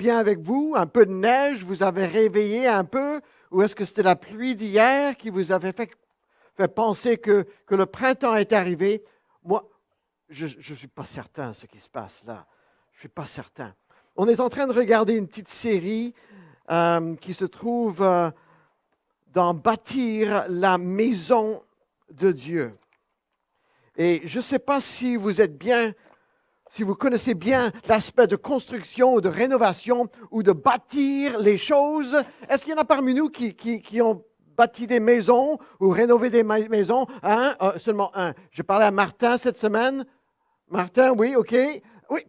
bien avec vous? Un peu de neige vous avez réveillé un peu? Ou est-ce que c'était la pluie d'hier qui vous avait fait penser que le printemps est arrivé? Moi, je ne suis pas certain de ce qui se passe là. Je ne suis pas certain. On est en train de regarder une petite série qui se trouve dans Bâtir la maison de Dieu. Et je ne sais pas si vous êtes bien, si vous connaissez bien l'aspect de construction ou de rénovation ou de bâtir les choses. Est-ce qu'il y en a parmi nous qui ont bâti des maisons ou rénové des maisons? Seulement un. J'ai parlé à Martin cette semaine. Martin, oui, OK. Oui,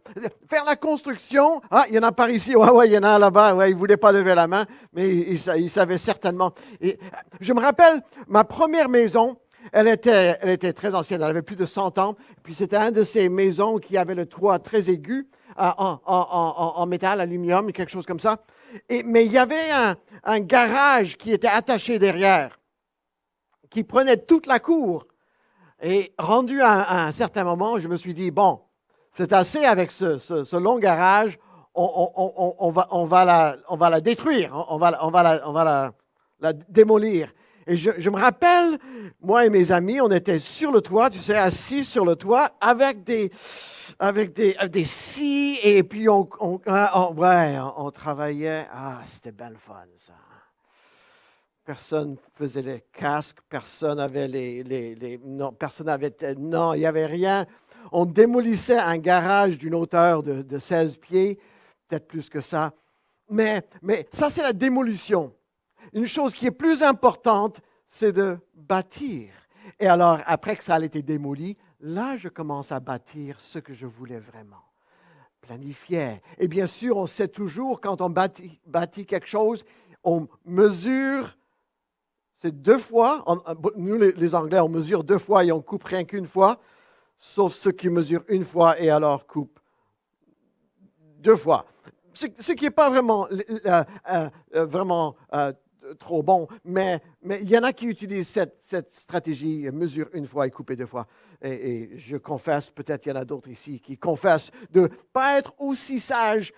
faire la construction. Ah, il y en a par ici. Oui, il y en a là-bas. Ouais, il ne voulait pas lever la main, mais il savait certainement. Et je me rappelle, ma première maison, elle était très ancienne. Elle avait plus de 100 ans. Puis c'était une de ces maisons qui avait le toit très aigu, en métal, aluminium, quelque chose comme ça. Mais il y avait un garage qui était attaché derrière, qui prenait toute la cour. Et rendu à un certain moment, je me suis dit, bon, c'est assez avec ce long garage, on va la détruire, on va la démolir. Et je me rappelle, moi et mes amis, on était sur le toit, tu sais, assis sur le toit avec des scies, et puis on travaillait. Ah, c'était bien le fun, ça. Personne faisait les casques, personne avait non, il n'y avait rien. On démolissait un garage d'une hauteur de 16 pieds, peut-être plus que ça. Mais ça, c'est la démolition. Une chose qui est plus importante, c'est de bâtir. Et alors, après que ça a été démoli, là, je commence à bâtir ce que je voulais vraiment. Planifier. Et bien sûr, on sait toujours, quand on bâtit quelque chose, on mesure. C'est 2 fois. Nous, les Anglais, on mesure 2 fois et on coupe rien qu'une fois, sauf ceux qui mesurent 1 fois et alors coupent 2 fois. Ce qui n'est pas vraiment, trop bon, mais il y en a qui utilisent cette stratégie, mesure 1 fois et couper 2 fois. Et je confesse, peut-être qu'il y en a d'autres ici qui confessent de ne pas être aussi sages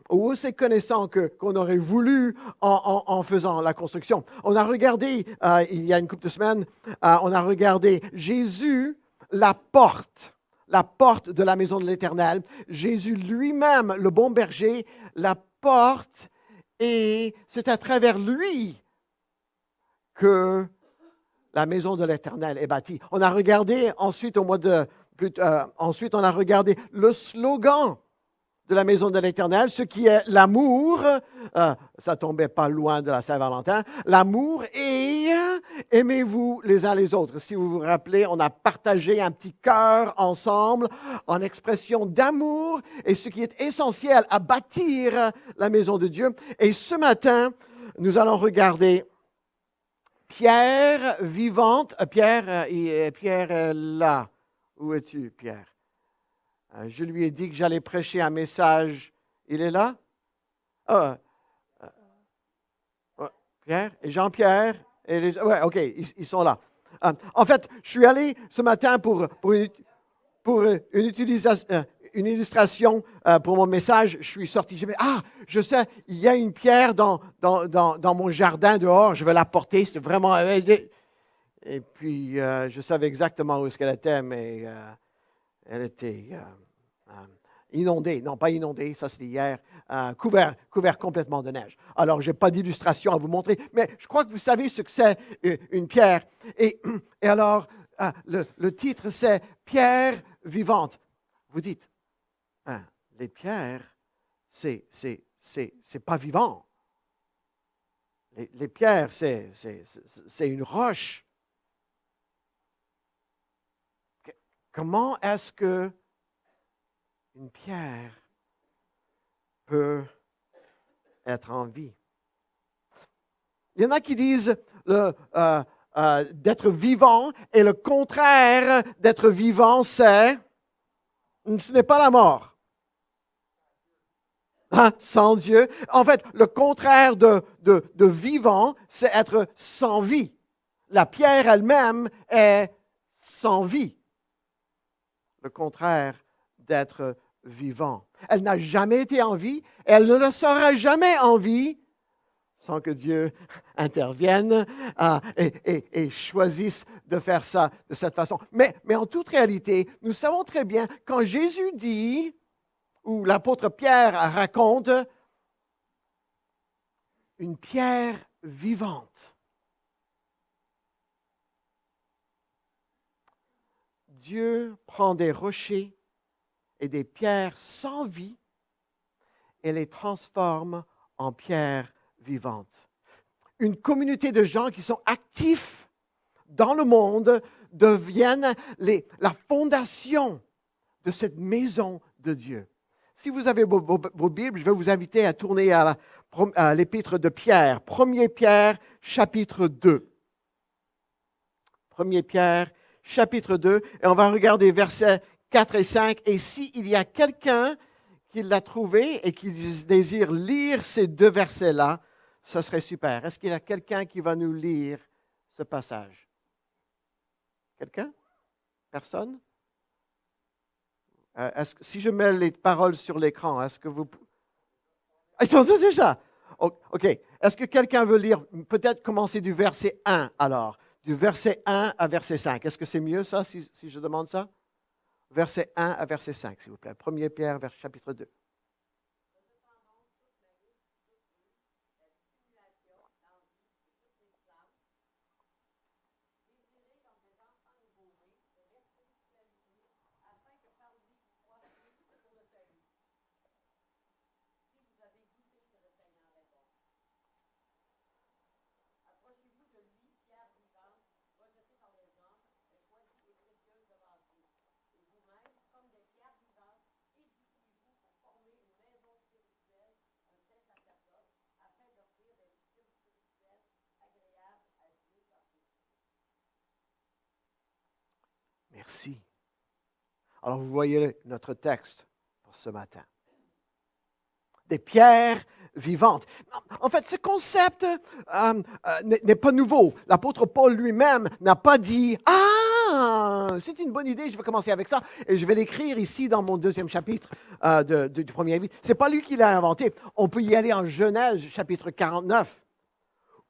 ou aussi connaissants qu'on aurait voulu en faisant la construction. On a regardé, il y a une couple de semaines, on a regardé Jésus, la porte de la maison de l'Éternel. Jésus lui-même, le bon berger, la porte, et c'est à travers lui que la maison de l'Éternel est bâtie. On a regardé ensuite, ensuite on a regardé le slogan de la maison de l'Éternel, ce qui est l'amour. Ça tombait pas loin de la Saint-Valentin. L'amour et aimez-vous les uns les autres. Si vous vous rappelez, on a partagé un petit cœur ensemble en expression d'amour et ce qui est essentiel à bâtir la maison de Dieu. Et ce matin, nous allons regarder Pierre vivante. Pierre est là. Où es-tu, Pierre? Je lui ai dit que j'allais prêcher un message. Il est là? Pierre et Jean-Pierre. Oui, OK, ils sont là. En fait, je suis allé ce matin pour une illustration pour mon message. Je suis sorti. Je me dis, je sais, il y a une pierre dans mon jardin dehors. Je vais la porter. C'est vraiment... Et puis, je savais exactement où est-ce qu'elle était, mais elle était inondée. Non, pas inondée, ça c'était hier. Couvert complètement de neige. Alors, je n'ai pas d'illustration à vous montrer, mais je crois que vous savez ce que c'est une pierre. Et alors, le titre, c'est « Pierre vivante ». Vous dites, les pierres, c'est pas vivant. Les pierres, c'est une roche. Comment est-ce que une pierre peut être en vie? Il y en a qui disent d'être vivant et le contraire d'être vivant, ce n'est pas la mort. Sans Dieu. En fait, le contraire de vivant, c'est être sans vie. La pierre elle-même est sans vie. Le contraire d'être vivant. Elle n'a jamais été en vie, elle ne le sera jamais en vie sans que Dieu intervienne et choisisse de faire ça de cette façon. Mais en toute réalité, nous savons très bien, quand Jésus dit, ou l'apôtre Pierre raconte, une pierre vivante. Dieu prend des rochers et des pierres sans vie et les transforme en pierres vivantes. Une communauté de gens qui sont actifs dans le monde deviennent la fondation de cette maison de Dieu. Si vous avez vos Bibles, je vais vous inviter à tourner à l'épître de Pierre, 1 Pierre, chapitre 2. 1 Pierre, chapitre 2, et on va regarder versets 4 et 5. Et s'il y a quelqu'un qui l'a trouvé et qui désire lire ces deux versets-là, ce serait super. Est-ce qu'il y a quelqu'un qui va nous lire ce passage? Quelqu'un? Personne? Si je mets les paroles sur l'écran, est-ce que vous... Ils sont déjà. OK. Est-ce que quelqu'un veut lire, peut-être commencer du verset 1 alors, du verset 1 à verset 5. Est-ce que c'est mieux ça, si je demande ça? Verset 1 à verset 5, s'il vous plaît. 1 Pierre, chapitre 2. Merci. Alors, vous voyez notre texte pour ce matin. Des pierres vivantes. En fait, ce concept n'est pas nouveau. L'apôtre Paul lui-même n'a pas dit « Ah, c'est une bonne idée, je vais commencer avec ça et je vais l'écrire ici dans mon deuxième chapitre du premier livre. » Ce n'est pas lui qui l'a inventé. On peut y aller en Genèse, chapitre 49,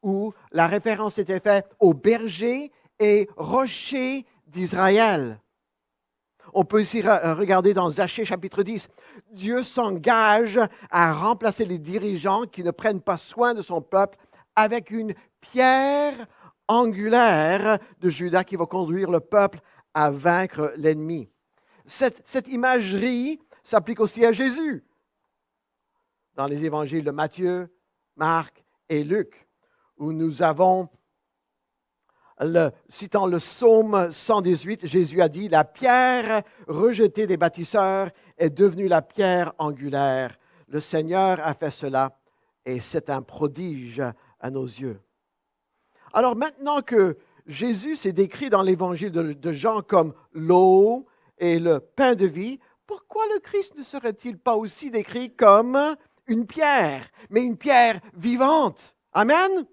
où la référence était faite aux bergers et rochers d'Israël. On peut aussi regarder dans Zachée chapitre 10. Dieu s'engage à remplacer les dirigeants qui ne prennent pas soin de son peuple avec une pierre angulaire de Juda qui va conduire le peuple à vaincre l'ennemi. Cette imagerie s'applique aussi à Jésus dans les évangiles de Matthieu, Marc et Luc, où nous avons citant le psaume 118, Jésus a dit « La pierre rejetée des bâtisseurs est devenue la pierre angulaire. Le Seigneur a fait cela et c'est un prodige à nos yeux. » Alors maintenant que Jésus s'est décrit dans l'évangile de Jean comme l'eau et le pain de vie, pourquoi le Christ ne serait-il pas aussi décrit comme une pierre, mais une pierre vivante? Amen?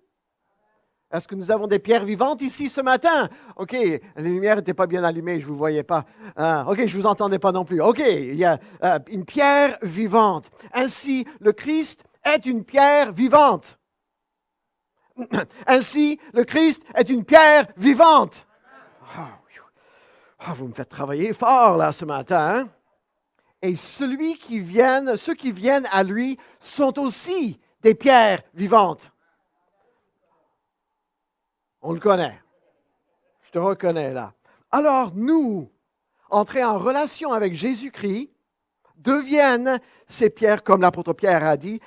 Est-ce que nous avons des pierres vivantes ici ce matin? OK, les lumières n'étaient pas bien allumées, je ne vous voyais pas. OK, je ne vous entendais pas non plus. OK, il y a une pierre vivante. Ainsi, le Christ est une pierre vivante. Ainsi, le Christ est une pierre vivante. Vous me faites travailler fort là ce matin. Hein? Et ceux qui viennent à lui sont aussi des pierres vivantes. On le connaît. Je te reconnais là. Alors nous, entrer en relation avec Jésus-Christ, deviennent ces pierres, comme l'apôtre Pierre a dit,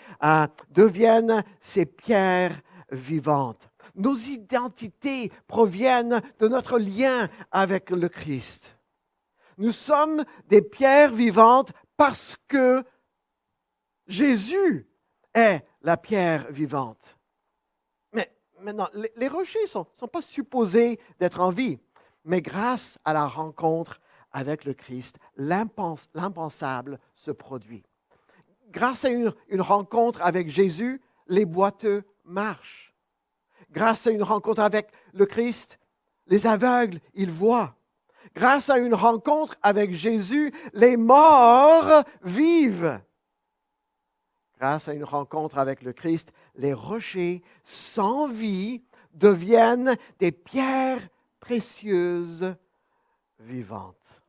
deviennent ces pierres vivantes. Nos identités proviennent de notre lien avec le Christ. Nous sommes des pierres vivantes parce que Jésus est la pierre vivante. Maintenant, les rochers ne sont pas supposés d'être en vie, mais grâce à la rencontre avec le Christ, l'impensable se produit. Grâce à une rencontre avec Jésus, les boiteux marchent. Grâce à une rencontre avec le Christ, les aveugles, ils voient. Grâce à une rencontre avec Jésus, les morts vivent. Grâce à une rencontre avec le Christ, les rochers sans vie deviennent des pierres précieuses vivantes.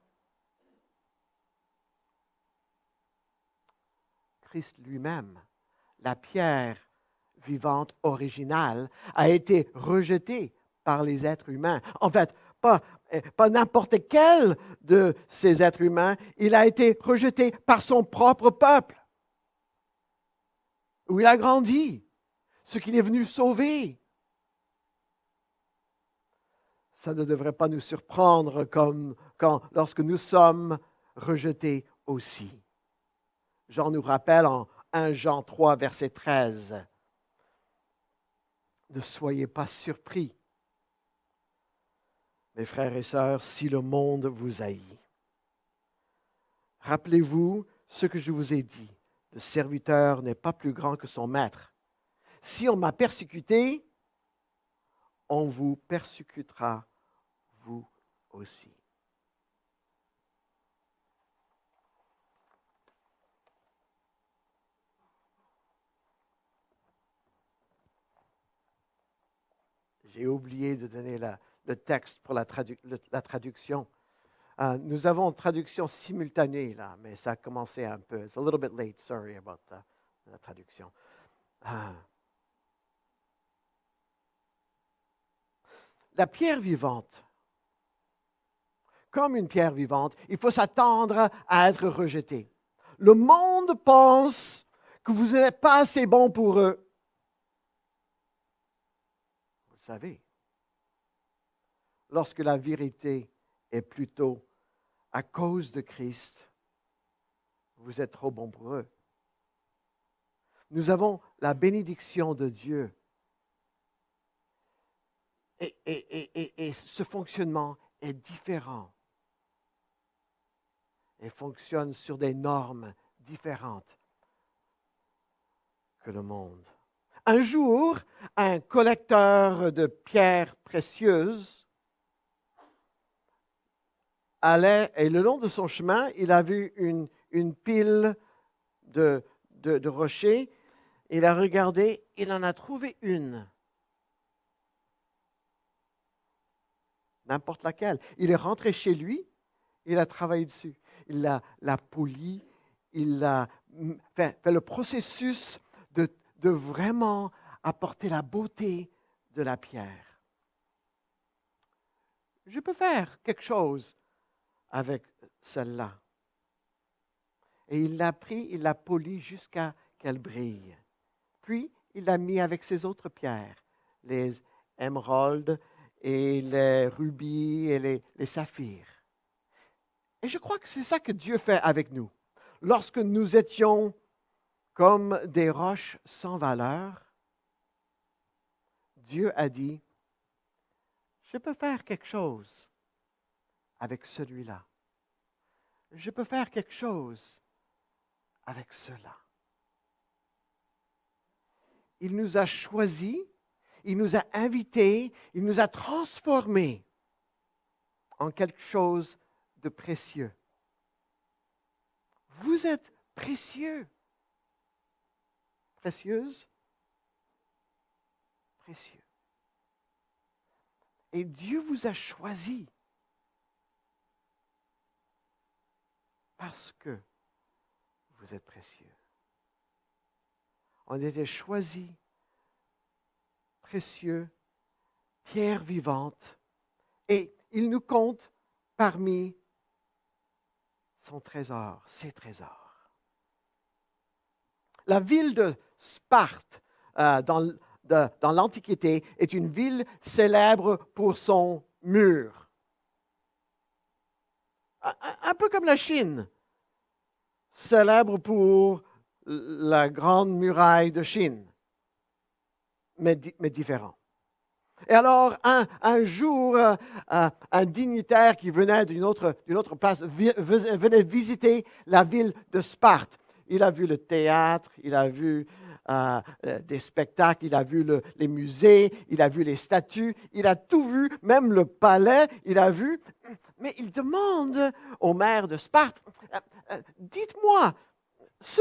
Christ lui-même, la pierre vivante originale, a été rejeté par les êtres humains. En fait, pas n'importe quel de ces êtres humains, il a été rejeté par son propre peuple, où il a grandi, ce qu'il est venu sauver. Ça ne devrait pas nous surprendre lorsque nous sommes rejetés aussi. Jean nous rappelle en 1 Jean 3, verset 13, ne soyez pas surpris, mes frères et sœurs, si le monde vous haït. Rappelez-vous ce que je vous ai dit. Le serviteur n'est pas plus grand que son maître. Si on m'a persécuté, on vous persécutera vous aussi. J'ai oublié de donner le texte pour la traduction. Nous avons une traduction simultanée là, mais ça a commencé un peu. It's a little bit late, sorry about la traduction. La pierre vivante, comme une pierre vivante, il faut s'attendre à être rejeté. Le monde pense que vous n'êtes pas assez bon pour eux. Vous le savez, lorsque la vérité est plutôt à cause de Christ, vous êtes trop bon pour eux. Nous avons la bénédiction de Dieu. Et ce fonctionnement est différent. Et fonctionne sur des normes différentes que le monde. Un jour, un collecteur de pierres précieuses allait, et le long de son chemin, il a vu une pile de rochers. Il a regardé, il en a trouvé une. N'importe laquelle. Il est rentré chez lui, il a travaillé dessus. Il l'a poli, il a fait le processus de vraiment apporter la beauté de la pierre. Je peux faire quelque chose avec celle-là. Et il l'a pris, il l'a poli jusqu'à qu'elle brille. Puis, il l'a mis avec ses autres pierres, les émeraudes et les rubis et les saphirs. Et je crois que c'est ça que Dieu fait avec nous. Lorsque nous étions comme des roches sans valeur, Dieu a dit, je peux faire quelque chose avec celui-là. Je peux faire quelque chose avec cela. Il nous a choisis, il nous a invités, il nous a transformés en quelque chose de précieux. Vous êtes précieux. Précieuse? Précieux. Et Dieu vous a choisi parce que vous êtes précieux. On était choisis, précieux, pierre vivante, et il nous compte parmi son trésor, ses trésors. La ville de Sparte, dans l'Antiquité, est une ville célèbre pour son mur. Un peu comme la Chine, célèbre pour la grande muraille de Chine, mais différent. Et alors, un jour, un dignitaire qui venait d'une autre place venait visiter la ville de Sparte. Il a vu le théâtre, il a vu des spectacles, il a vu les musées, il a vu les statues, il a tout vu, même le palais, il a vu. Mais il demande au maire de Sparte, dites-moi, ce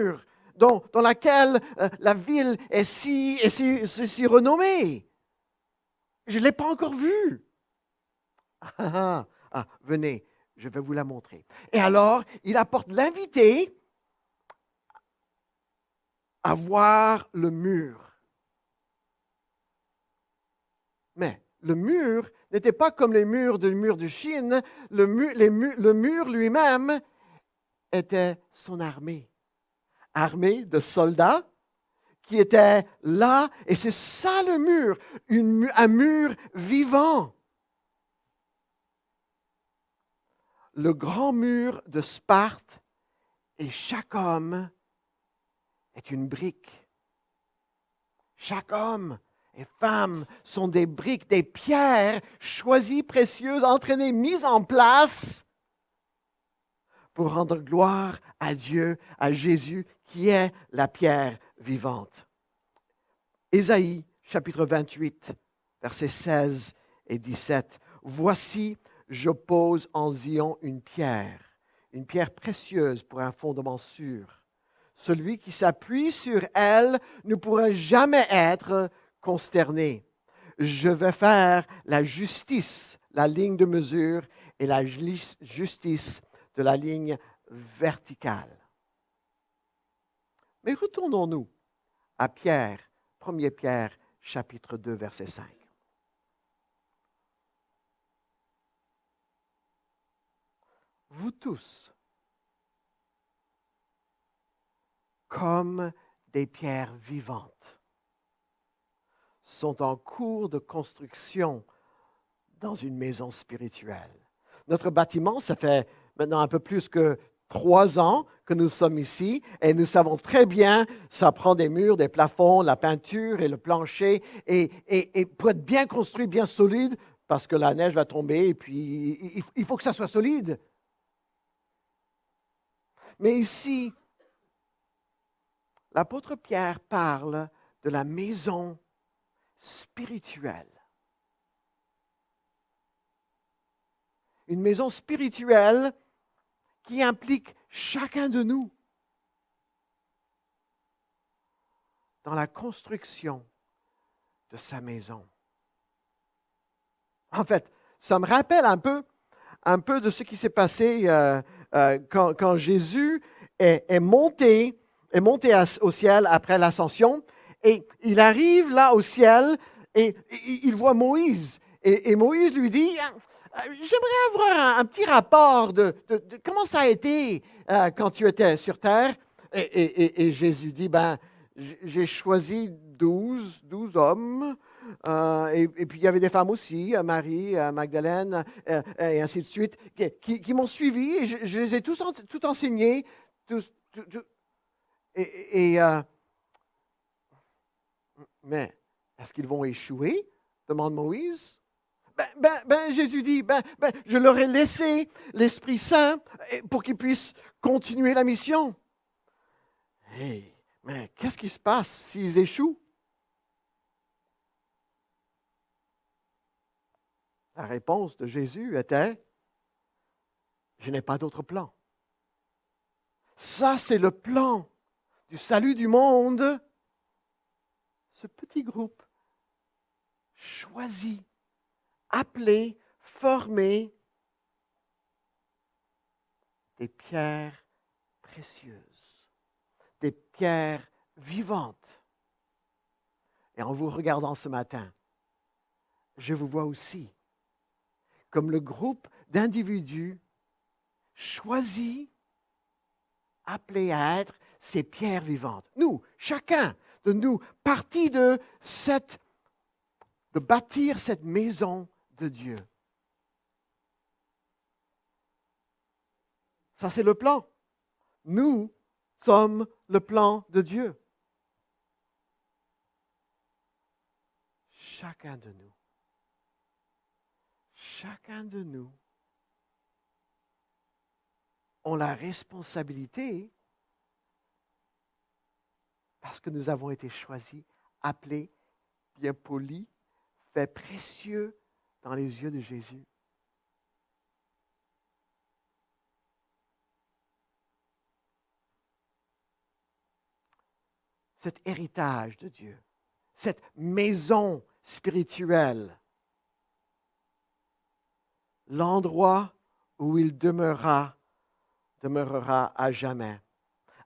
mur dans lequel la ville est si renommée, je ne l'ai pas encore vu. Venez, je vais vous la montrer. Et alors, il apporte l'invité à voir le mur. Mais le mur n'était pas comme les murs de Chine. Le mur lui-même était son armée. Armée de soldats qui étaient là. Et c'est ça le mur, un mur vivant. Le grand mur de Sparte, et chaque homme est une brique. Chaque homme et femme sont des briques, des pierres choisies, précieuses, entraînées, mises en place pour rendre gloire à Dieu, à Jésus, qui est la pierre vivante. Ésaïe, chapitre 28, versets 16 et 17. Voici, je pose en Zion une pierre précieuse pour un fondement sûr. Celui qui s'appuie sur elle ne pourra jamais être consterné. Je vais faire la justice, la ligne de mesure, et la justice de la ligne verticale. Mais retournons-nous à Pierre, 1 Pierre, chapitre 2, verset 5. Vous tous, comme des pierres vivantes, sont en cours de construction dans une maison spirituelle. Notre bâtiment, ça fait maintenant un peu plus que 3 ans que nous sommes ici et nous savons très bien, ça prend des murs, des plafonds, la peinture et le plancher et pour être bien construit, bien solide, parce que la neige va tomber et puis il faut que ça soit solide. Mais ici, l'apôtre Pierre parle de la maison spirituelle. Une maison spirituelle qui implique chacun de nous dans la construction de sa maison. En fait, ça me rappelle un peu de ce qui s'est passé quand Jésus est monté au ciel après l'ascension, et il arrive là au ciel et il voit Moïse. Et Moïse lui dit, j'aimerais avoir un petit rapport de comment ça a été quand tu étais sur terre. Et Jésus dit, j'ai choisi 12 hommes. Et puis il y avait des femmes aussi, Marie, Magdalène, et ainsi de suite, qui m'ont suivi, et je les ai tout enseignés. Mais est-ce qu'ils vont échouer? Demande Moïse. Jésus dit, je leur ai laissé l'Esprit Saint pour qu'ils puissent continuer la mission. Hey, mais qu'est-ce qui se passe s'ils échouent? La réponse de Jésus était, je n'ai pas d'autre plan. Ça, c'est le plan du salut du monde. Ce petit groupe choisi, appelé, formé, des pierres précieuses, des pierres vivantes. Et en vous regardant ce matin, je vous vois aussi comme le groupe d'individus choisis, appelés à être ces pierres vivantes. Nous, chacun de nous, partie de bâtir cette maison de Dieu. Ça, c'est le plan. Nous sommes le plan de Dieu. Chacun de nous ont la responsabilité Parce que nous avons été choisis, appelés, bien polis, faits précieux dans les yeux de Jésus. Cet héritage de Dieu, cette maison spirituelle, l'endroit où il demeurera à jamais.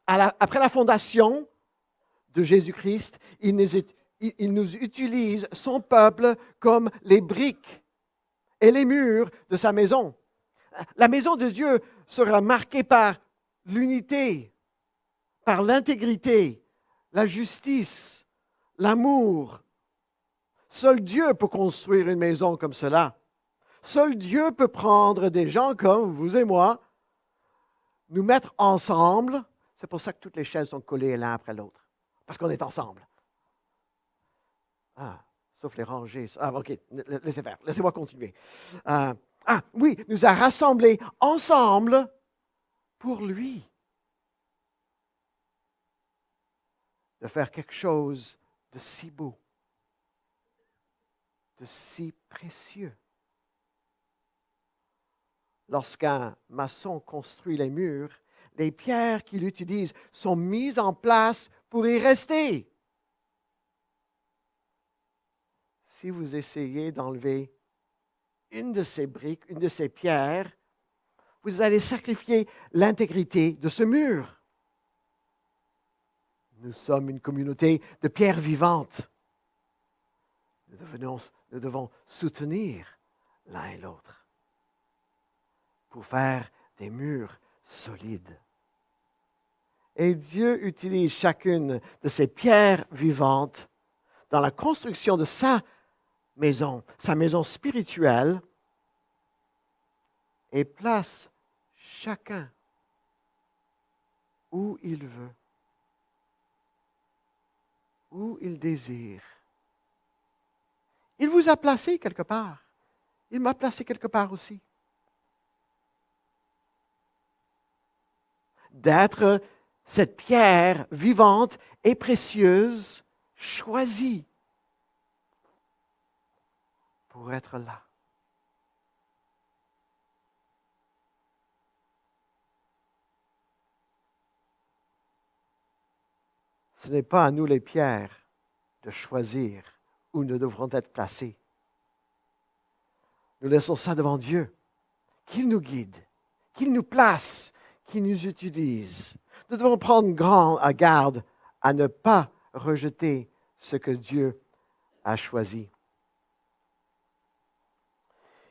Après la fondation de Jésus-Christ, il nous utilise, son peuple, comme les briques et les murs de sa maison. La maison de Dieu sera marquée par l'unité, par l'intégrité, la justice, l'amour. Seul Dieu peut construire une maison comme cela. Seul Dieu peut prendre des gens comme vous et moi, nous mettre ensemble. C'est pour ça que toutes les chaises sont collées l'un après l'autre, parce qu'on est ensemble. Sauf les rangées. OK, laissez faire. Laissez-moi continuer. Oui, nous a rassemblés ensemble pour lui. De faire quelque chose de si beau, de si précieux. Lorsqu'un maçon construit les murs, les pierres qu'il utilise sont mises en place pour y rester. Si vous essayez d'enlever une de ces briques, une de ces pierres, vous allez sacrifier l'intégrité de ce mur. Nous sommes une communauté de pierres vivantes. Nous devons soutenir l'un et l'autre pour faire des murs solides. Et Dieu utilise chacune de ces pierres vivantes dans la construction de sa maison spirituelle, et place chacun où il veut, où il désire. Il vous a placé quelque part. Il m'a placé quelque part aussi. D'être cette pierre vivante et précieuse, choisie pour être là. Ce n'est pas à nous les pierres de choisir où nous devrons être placés. Nous laissons ça devant Dieu, qu'il nous guide, qu'il nous place, qu'il nous utilise. Nous devons prendre garde à ne pas rejeter ce que Dieu a choisi.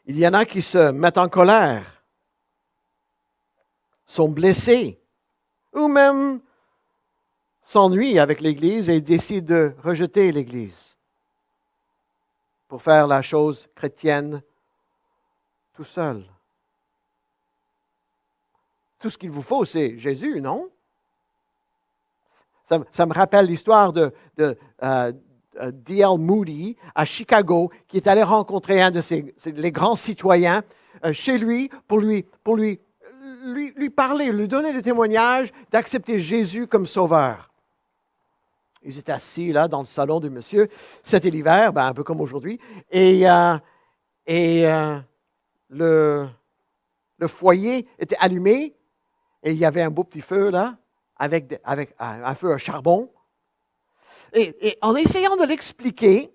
Il y en a qui se mettent en colère, sont blessés, ou même s'ennuient avec l'Église et décident de rejeter l'Église pour faire la chose chrétienne tout seul. Tout ce qu'il vous faut, c'est Jésus, non? Ça me rappelle l'histoire de D.L. Moody à Chicago, qui est allé rencontrer un de les grands citoyens chez lui pour lui parler, lui donner le témoignage d'accepter Jésus comme sauveur. Ils étaient assis là dans le salon du monsieur. C'était l'hiver, un peu comme aujourd'hui. Et le foyer était allumé et il y avait un beau petit feu là, avec un feu à charbon. Et en essayant de l'expliquer,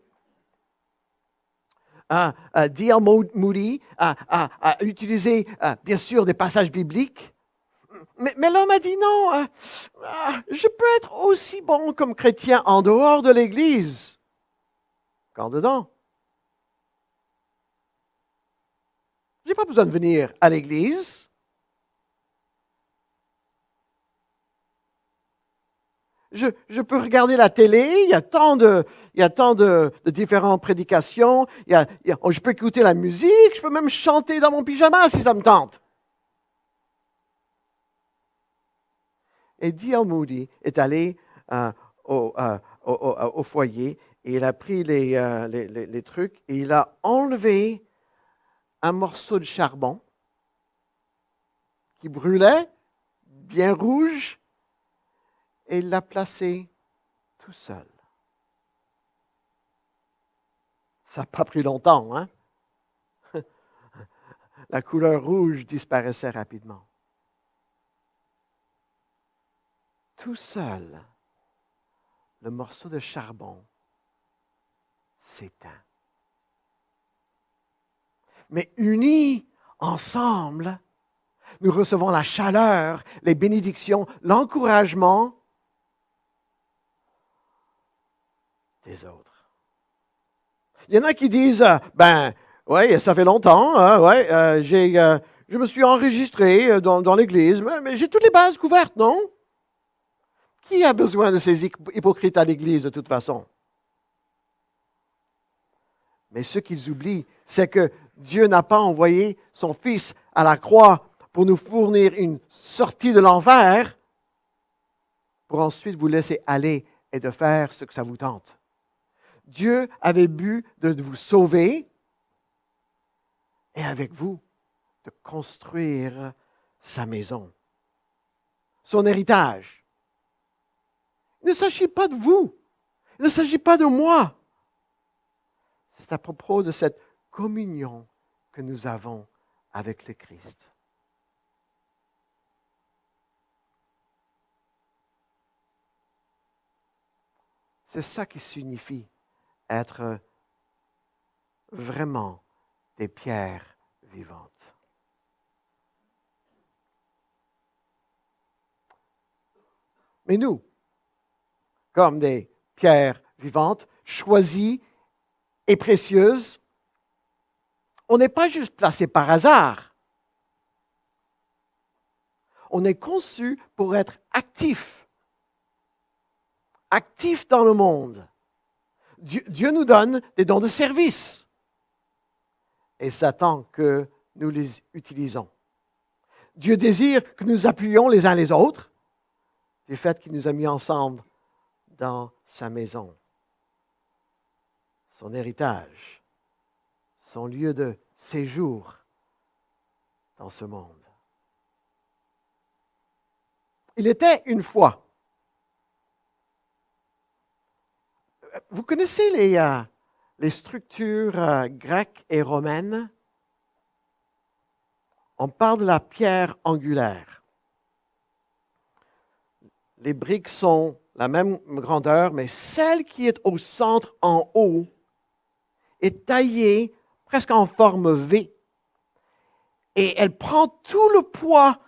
D.L. Moody a utilisé, bien sûr, des passages bibliques. Mais l'homme a dit non, je peux être aussi bon comme chrétien en dehors de l'Église qu'en dedans. Je n'ai pas besoin de venir à l'Église. Je peux regarder la télé, il y a tant de différentes prédications, je peux écouter la musique, je peux même chanter dans mon pyjama si ça me tente. Et D.L. Moody est allé au foyer et il a pris les trucs et il a enlevé un morceau de charbon qui brûlait, bien rouge, et il l'a placé tout seul. Ça n'a pas pris longtemps, hein? La couleur rouge disparaissait rapidement. Tout seul, le morceau de charbon s'éteint. Mais unis ensemble, nous recevons la chaleur, les bénédictions, l'encouragement des autres. Il y en a qui disent, oui, ça fait longtemps, je me suis enregistré dans l'Église, mais j'ai toutes les bases couvertes, non? Qui a besoin de ces hypocrites à l'Église de toute façon? Mais ce qu'ils oublient, c'est que Dieu n'a pas envoyé son Fils à la croix pour nous fournir une sortie de l'enfer, pour ensuite vous laisser aller et de faire ce que ça vous tente. Dieu avait but de vous sauver et avec vous de construire sa maison, son héritage. Il ne s'agit pas de vous, il ne s'agit pas de moi. C'est à propos de cette communion que nous avons avec le Christ. C'est ça qui signifie être vraiment des pierres vivantes. Mais nous, comme des pierres vivantes, choisies et précieuses, on n'est pas juste placé par hasard. On est conçu pour être actif dans le monde. Dieu nous donne des dons de service et s'attend que nous les utilisons. Dieu désire que nous appuyions les uns les autres du fait qu'il nous a mis ensemble dans sa maison, son héritage, son lieu de séjour dans ce monde. Il était une fois. Vous connaissez les structures grecques et romaines? On parle de la pierre angulaire. Les briques sont la même grandeur, mais celle qui est au centre en haut est taillée presque en forme V. Et elle prend tout le poids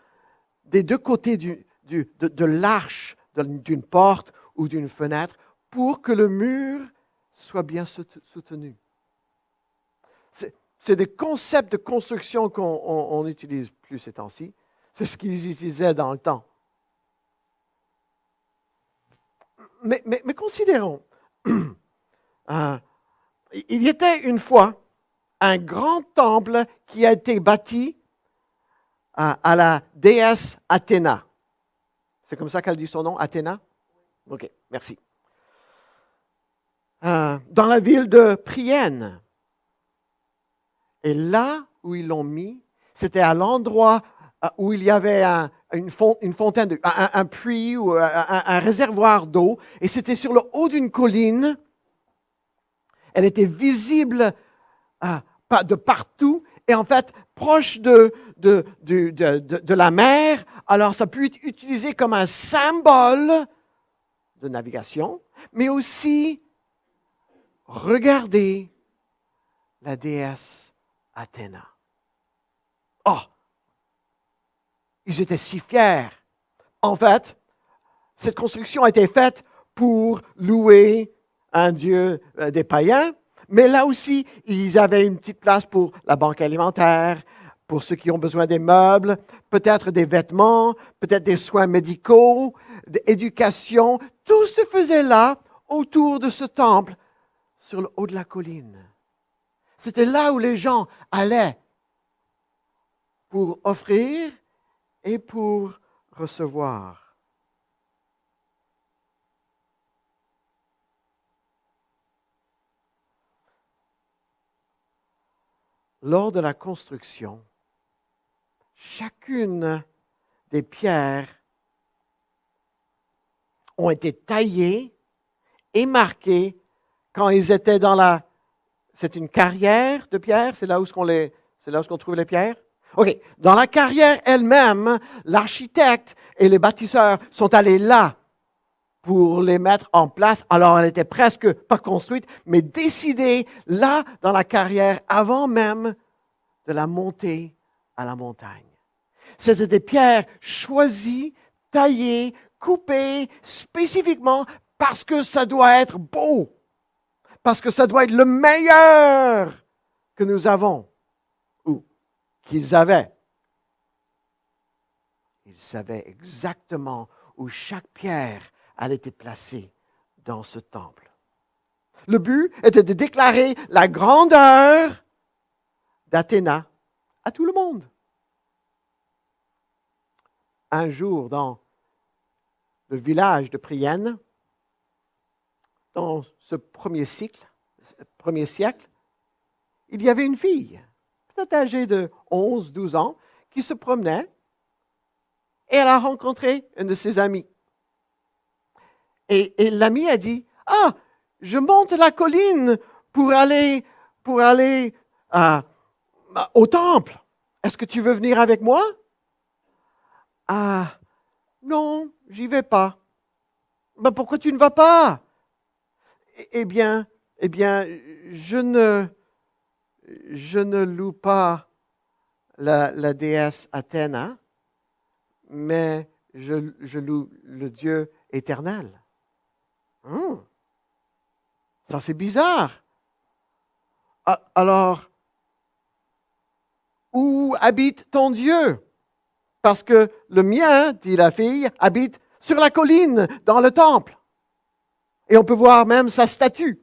des deux côtés de l'arche d'une porte ou d'une fenêtre pour que le mur soit bien soutenu. C'est des concepts de construction qu'on n'utilise plus ces temps-ci. C'est ce qu'ils utilisaient dans le temps. Mais considérons, il y était une fois un grand temple qui a été bâti à la déesse Athéna. C'est comme ça qu'elle dit son nom, Athéna? OK, merci. Dans la ville de Priene. Et là où ils l'ont mis, c'était à l'endroit où il y avait une fontaine, un puits ou un réservoir d'eau. Et c'était sur le haut d'une colline. Elle était visible de partout. Et en fait, proche de la mer. Alors, ça peut être utilisé comme un symbole de navigation, mais aussi regarder la déesse Athéna. Oh! Ils étaient si fiers. En fait, cette construction a été faite pour louer un dieu des païens, mais là aussi, ils avaient une petite place pour la banque alimentaire, pour ceux qui ont besoin des meubles, peut-être des vêtements, peut-être des soins médicaux, d'éducation. Tout se faisait là, autour de ce temple, sur le haut de la colline. C'était là où les gens allaient pour offrir et pour recevoir. Lors de la construction, chacune des pierres ont été taillées est marqué quand ils étaient dans la... C'est une carrière de pierre, c'est là où on trouve les pierres? OK. Dans la carrière elle-même, l'architecte et les bâtisseurs sont allés là pour les mettre en place. Alors, elle n'était presque pas construite, mais décidée là, dans la carrière, avant même de la montée à la montagne. C'était des pierres choisies, taillées, coupées spécifiquement parce que ça doit être beau, parce que ça doit être le meilleur que nous avons ou qu'ils avaient. Ils savaient exactement où chaque pierre allait être placée dans ce temple. Le but était de déclarer la grandeur d'Athéna à tout le monde. Un jour, dans le village de Priene, dans ce premier siècle, il y avait une fille, peut-être âgée de 11-12 ans, qui se promenait et elle a rencontré un de ses amis. Et l'ami a dit, « Ah, je monte la colline pour aller au temple. Est-ce que tu veux venir avec moi? » Ah, non, j'y vais pas. Ben, pourquoi tu ne vas pas? Eh bien, je ne loue pas la déesse Athéna, mais je loue le Dieu éternel. Ça, c'est bizarre. Alors, où habite ton Dieu? Parce que le mien, dit la fille, habite sur la colline, dans le temple. Et on peut voir même sa statue.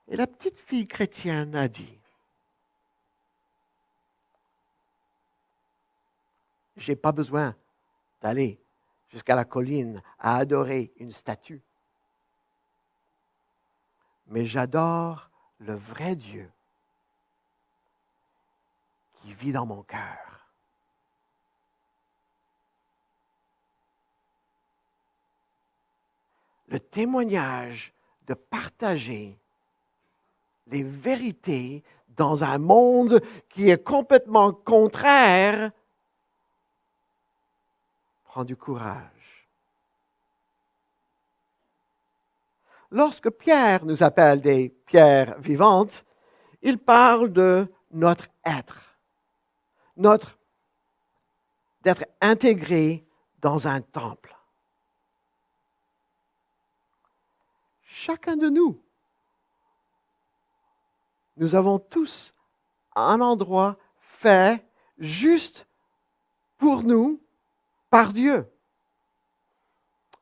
Et la petite fille chrétienne a dit, « Je n'ai pas besoin d'aller jusqu'à la colline à adorer une statue. Mais j'adore le vrai Dieu qui vit dans mon cœur. » Le témoignage de partager les vérités dans un monde qui est complètement contraire prend du courage. Lorsque Pierre nous appelle des pierres vivantes, il parle de notre être, d'être intégré dans un temple. Chacun de nous, nous avons tous un endroit fait juste pour nous par Dieu.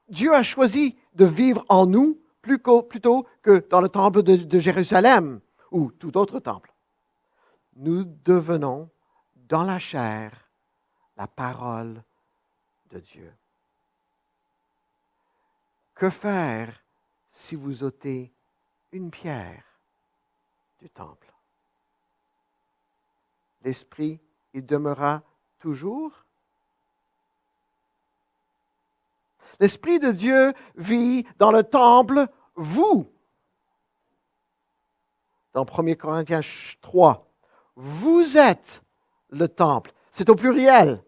Dieu a choisi de vivre en nous plutôt que dans le temple de Jérusalem ou tout autre temple. Nous devenons dans la chair la parole de Dieu. Que faire si vous ôtez une pierre du temple? L'Esprit y demeurera toujours? L'Esprit de Dieu vit dans le temple, vous. Dans 1 Corinthiens 3, vous êtes le temple. C'est au pluriel.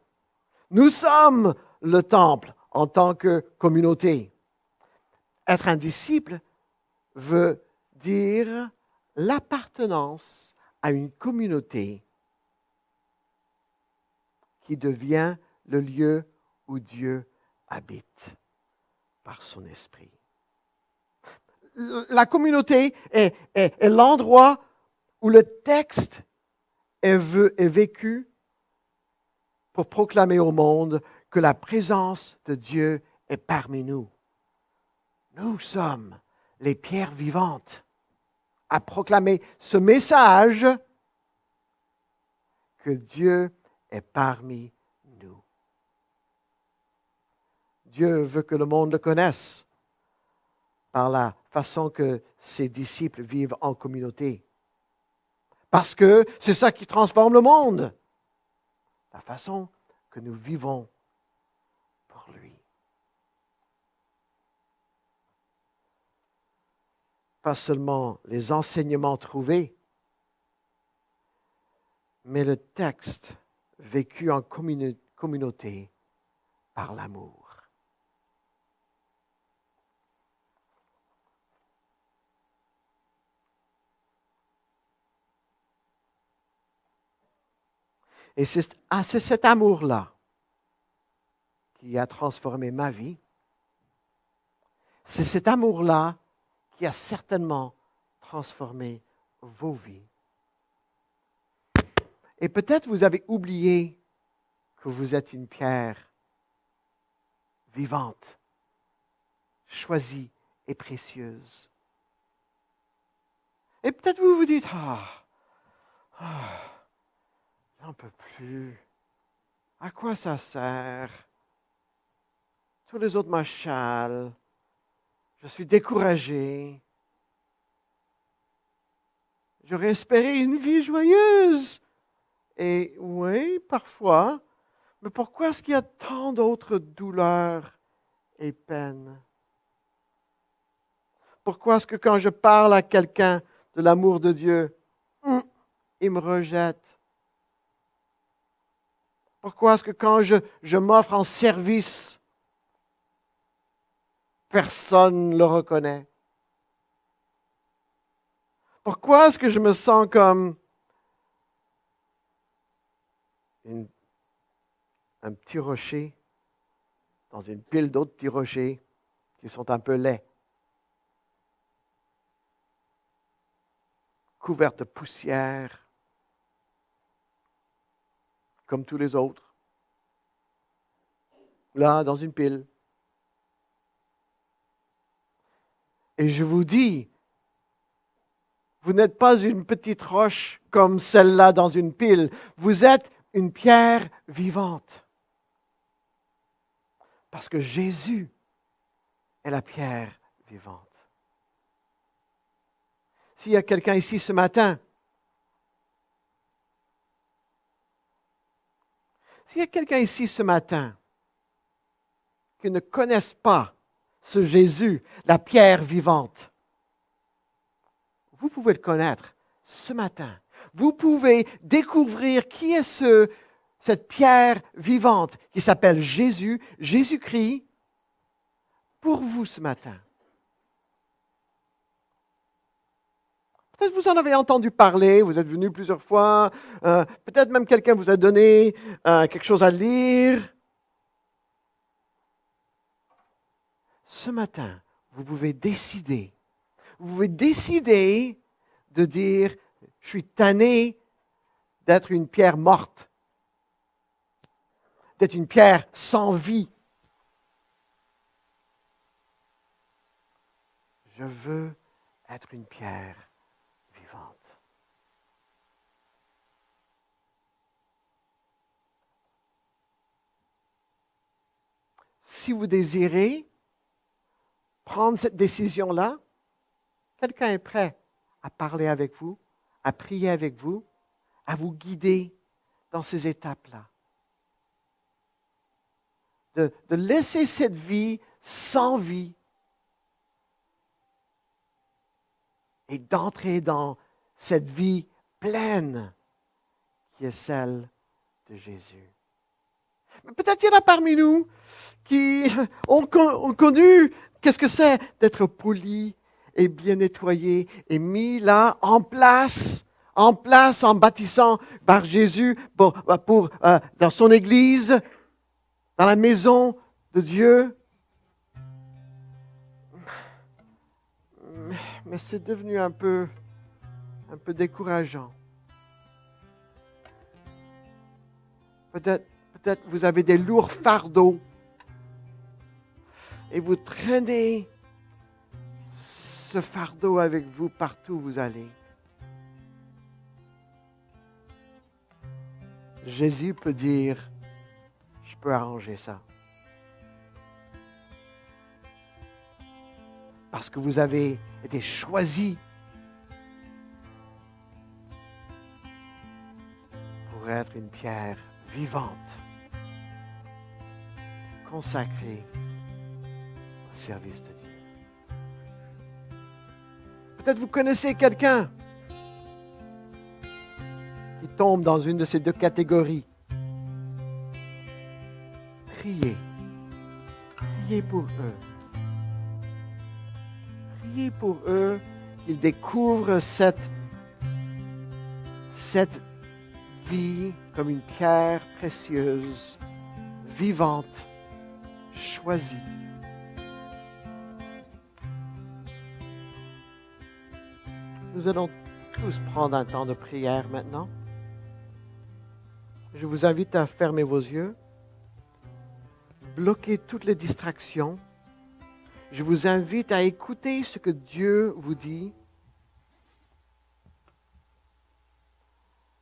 Nous sommes le temple en tant que communauté. Être un disciple veut dire l'appartenance à une communauté qui devient le lieu où Dieu habite par son esprit. La communauté est l'endroit où le texte est vécu pour proclamer au monde que la présence de Dieu est parmi nous. Nous sommes les pierres vivantes à proclamer ce message que Dieu est parmi nous. Dieu veut que le monde le connaisse par la façon que ses disciples vivent en communauté. Parce que c'est ça qui transforme le monde. La façon que nous vivons pour lui. pas seulement les enseignements trouvés, mais le texte vécu en communauté par l'amour. Et c'est cet amour-là qui a transformé ma vie. C'est cet amour-là qui a certainement transformé vos vies. Et peut-être vous avez oublié que vous êtes une pierre vivante, choisie et précieuse. Et peut-être vous vous dites, j'en peux plus. À quoi ça sert? Tous les autres m'achalent. Je suis découragé. J'aurais espéré une vie joyeuse. Et oui, parfois, mais pourquoi est-ce qu'il y a tant d'autres douleurs et peines? Pourquoi est-ce que quand je parle à quelqu'un de l'amour de Dieu, il me rejette? Pourquoi est-ce que quand je m'offre en service, personne ne le reconnaît? Pourquoi est-ce que je me sens comme un petit rocher dans une pile d'autres petits rochers qui sont un peu laids, couverts de poussière, comme tous les autres, là, dans une pile. Et je vous dis, vous n'êtes pas une petite roche comme celle-là dans une pile. Vous êtes une pierre vivante. Parce que Jésus est la pierre vivante. S'il y a quelqu'un ici ce matin, qui ne connaisse pas ce Jésus, la pierre vivante, vous pouvez le connaître ce matin. Vous pouvez découvrir qui est cette pierre vivante qui s'appelle Jésus, Jésus-Christ, pour vous ce matin. Peut-être vous en avez entendu parler, vous êtes venu plusieurs fois, peut-être même quelqu'un vous a donné quelque chose à lire. Ce matin, vous pouvez décider de dire, je suis tanné d'être une pierre morte, d'être une pierre sans vie. Je veux être une pierre vivante. Si vous désirez prendre cette décision-là, quelqu'un est prêt à parler avec vous, à prier avec vous, à vous guider dans ces étapes-là. De laisser cette vie sans vie et d'entrer dans cette vie pleine qui est celle de Jésus. Mais peut-être il y en a parmi nous qui ont connu qu'est-ce que c'est d'être poli et bien nettoyé et mis là en place en bâtissant par Jésus dans son Église, dans la maison de Dieu. Mais c'est devenu un peu décourageant. Peut-être vous avez des lourds fardeaux et vous traînez ce fardeau avec vous partout où vous allez. Jésus peut dire, je peux arranger ça. Parce que vous avez été choisis pour être une pierre vivante, consacrée au service de Dieu. Peut-être vous connaissez quelqu'un qui tombe dans une de ces deux catégories. Priez. Priez pour eux. Priez pour eux qu'ils découvrent cette vie comme une pierre précieuse, vivante, choisie. Nous allons tous prendre un temps de prière maintenant. Je vous invite à fermer vos yeux, bloquer toutes les distractions. Je vous invite à écouter ce que Dieu vous dit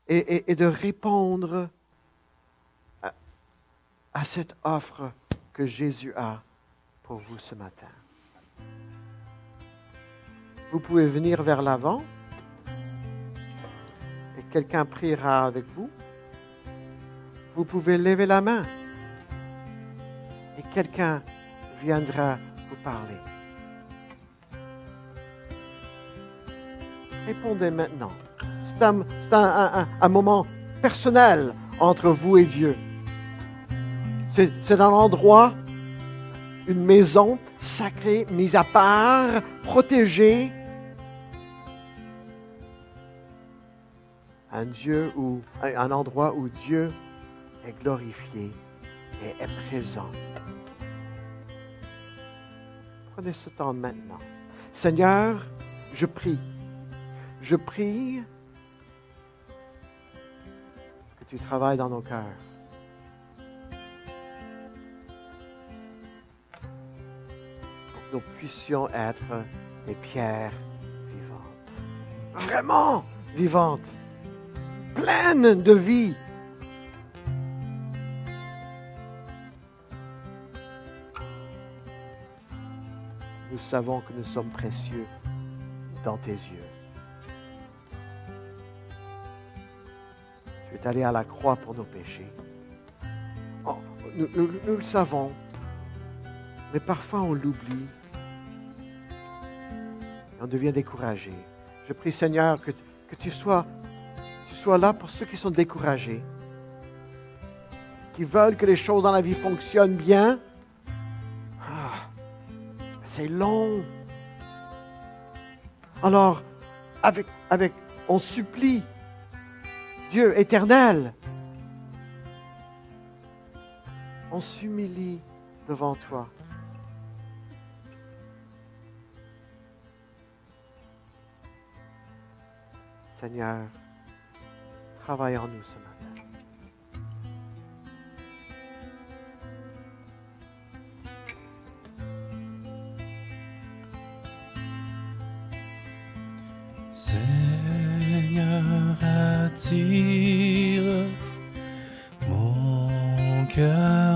et de répondre à cette offre que Jésus a pour vous ce matin. Vous pouvez venir vers l'avant et quelqu'un priera avec vous. Vous pouvez lever la main et quelqu'un viendra vous parler. Répondez maintenant. C'est un moment personnel entre vous et Dieu. C'est un endroit, une maison sacrée, mise à part, protégée. Un endroit où Dieu est glorifié et est présent. Prenez ce temps maintenant. Seigneur, je prie que tu travailles dans nos cœurs. Pour que nous puissions être des pierres vivantes. Vraiment vivantes. Pleines de vie. Nous savons que nous sommes précieux dans tes yeux. Tu es allé à la croix pour nos péchés. Oh, nous le savons, mais parfois on l'oublie. On devient découragé. Je prie, Seigneur, que tu sois là pour ceux qui sont découragés, qui veulent que les choses dans la vie fonctionnent bien. C'est long. Alors, on supplie Dieu éternel. On s'humilie devant toi. Seigneur, travaille en nous ce matin. Seigneur, attire mon cœur.